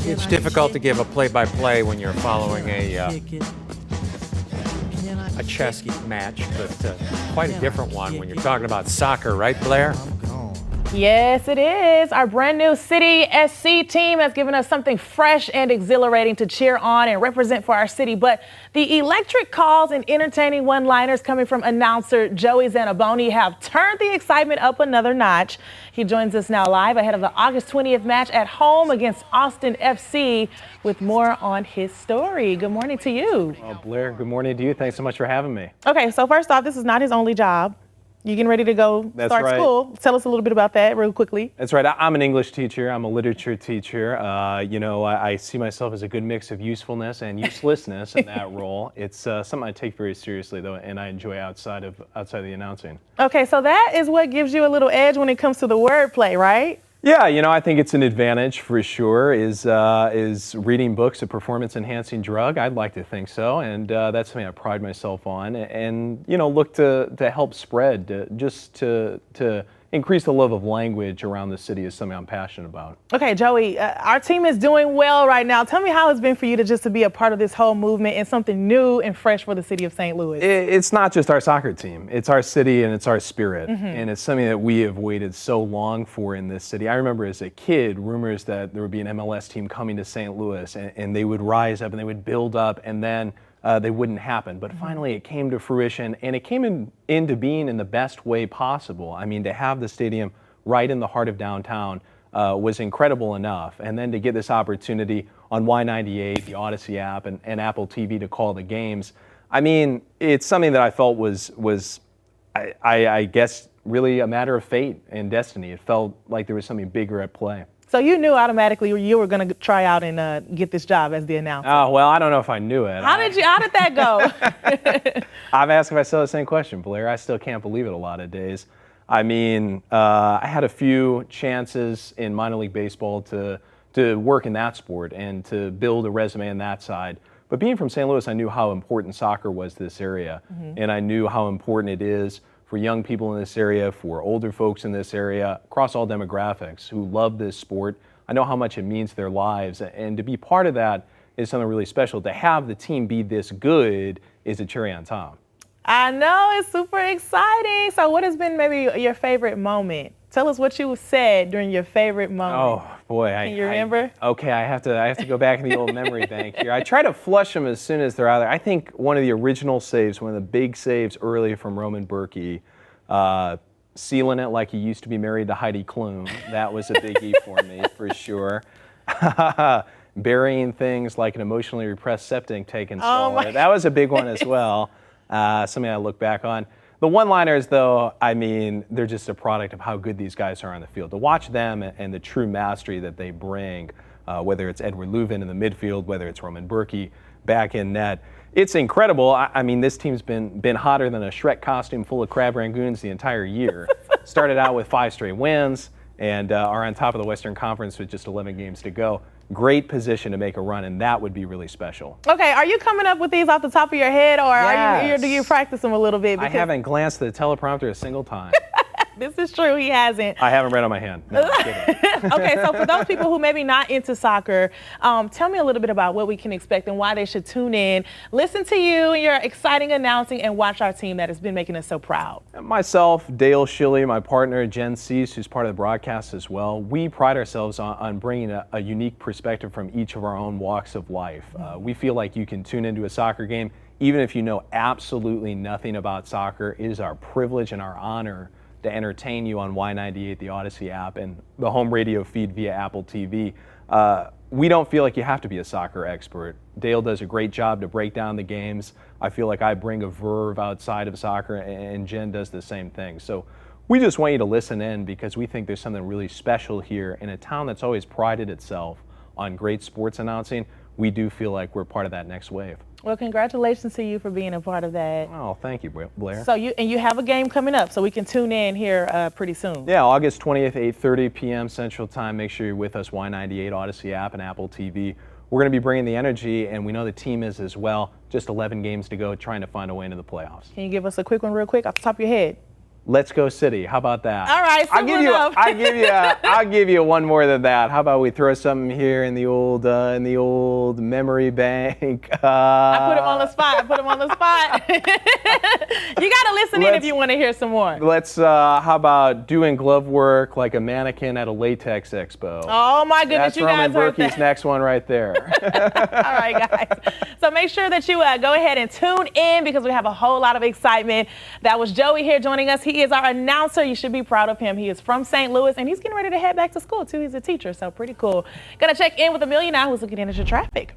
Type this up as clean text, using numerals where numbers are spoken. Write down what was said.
It's difficult to give a play-by-play when you're following a chess match, but quite a different one when you're talking about soccer, right, Blair? Yes, it is. Our brand new City SC team has given us something fresh and exhilarating to cheer on and represent for our city. But the electric calls and entertaining one-liners coming from announcer Joey Zanaboni have turned the excitement up another notch. He joins us now live ahead of the August 20th match at home against Austin FC with more on his story. Good morning to you. Well, Blair, good morning to you. Thanks so much for having me. Okay, so first off, this is not his only job. You getting ready to go start school? Tell us a little bit about that real quickly. That's right. I'm an English teacher. I'm a literature teacher. I see myself as a good mix of usefulness and uselessness in that role. It's something I take very seriously, though, and I enjoy outside of the announcing. Okay, so that is what gives you a little edge when it comes to the wordplay, right? Yeah, I think it's an advantage for sure. Is reading books a performance-enhancing drug? I'd like to think so, and that's something I pride myself on. And look to help spread, to increase the love of language around the city is something I'm passionate about. Okay, Joey, our team is doing well right now. Tell me how it's been for you to be a part of this whole movement and something new and fresh for the city of St. Louis. It's not just our soccer team. It's our city and it's our spirit. And it's something that we have waited so long for in this city. I remember as a kid, rumors that there would be an MLS team coming to St. Louis and they would rise up and they would build up and then they wouldn't happen. But finally it came to fruition, and it came into being in the best way possible. I mean, to have the stadium right in the heart of downtown was incredible enough. And then to get this opportunity on Y98, the Odyssey app, and Apple TV to call the games, I mean, it's something that I felt was I guess, really a matter of fate and destiny. It felt like there was something bigger at play. So you knew automatically you were going to try out and get this job as the announcer. Oh, well, I don't know if I knew it. How did that go? I've asked myself the same question, Blair. I still can't believe it a lot of days. I mean, I had a few chances in minor league baseball to work in that sport and to build a resume on that side. But being from St. Louis, I knew how important soccer was to this area. And I knew how important it is for young people in this area, for older folks in this area, across all demographics who love this sport. I know how much it means to their lives, and to be part of that is something really special. To have the team be this good is a cherry on top. I know, it's super exciting. So what has been maybe your favorite moment? Tell us what you said during your favorite moment. Oh boy, can you remember? Okay, I have to go back in the old memory bank here. I try to flush them as soon as they're out there. I think one of the original saves, one of the big saves early from Roman Berkey, sealing it like he used to be married to Heidi Klum. That was a biggie for me, for sure. Burying things like an emotionally repressed septic tank installer. That was a big one as well. Something I look back on. The one-liners, though, I mean, they're just a product of how good these guys are on the field. To watch them and the true mastery that they bring, whether it's Edward Leuven in the midfield, whether it's Roman Berkey back in net, it's incredible. I mean, this team's been hotter than a Shrek costume full of crab rangoons the entire year. Started out with 5 straight wins and are on top of the Western Conference with just 11 games to go. Great position to make a run, and that would be really special. Okay, are you coming up with these off the top of your head, or do you practice them a little bit? I haven't glanced at the teleprompter a single time. This is true, he hasn't. I haven't read on my hand. No, I'm kidding. Okay, so for those people who maybe not into soccer, tell me a little bit about what we can expect and why they should tune in, listen to you and your exciting announcing, and watch our team that has been making us so proud. Myself, Dale Schilly, my partner, Jen Cease, who's part of the broadcast as well, we pride ourselves on bringing a unique perspective from each of our own walks of life. We feel like you can tune into a soccer game, even if you know absolutely nothing about soccer. It is our privilege and our honor to entertain you on Y98, the Odyssey app, and the home radio feed via Apple TV. We don't feel like you have to be a soccer expert. Dale does a great job to break down the games. I feel like I bring a verve outside of soccer, and Jen does the same thing. So we just want you to listen in because we think there's something really special here in a town that's always prided itself on great sports announcing. We do feel like we're part of that next wave. Well, congratulations to you for being a part of that. Oh, thank you, Blair. So you have a game coming up, so we can tune in here pretty soon. Yeah, August 20th, 8:30 p.m. Central Time. Make sure you're with us, Y98, Odyssey app, and Apple TV. We're going to be bringing the energy, and we know the team is as well. Just 11 games to go, trying to find a way into the playoffs. Can you give us a quick one real quick off the top of your head? Let's go City. How about that? All right, I'll simple give you. enough. I'll give you one more than that. How about we throw something here in the old memory bank? I put him on the spot. You got to listen in if you want to hear some more. Let's. How about doing glove work like a mannequin at a latex expo? Oh my goodness, That's you guys Roman heard Berkey's that. next one right there. All right, guys. So make sure that you go ahead and tune in because we have a whole lot of excitement. That was Joey here joining us. He is our announcer. You should be proud of him. He is from St. Louis, and he's getting ready to head back to school, too. He's a teacher, so pretty cool. Gonna check in with Amelia now, who's looking into traffic.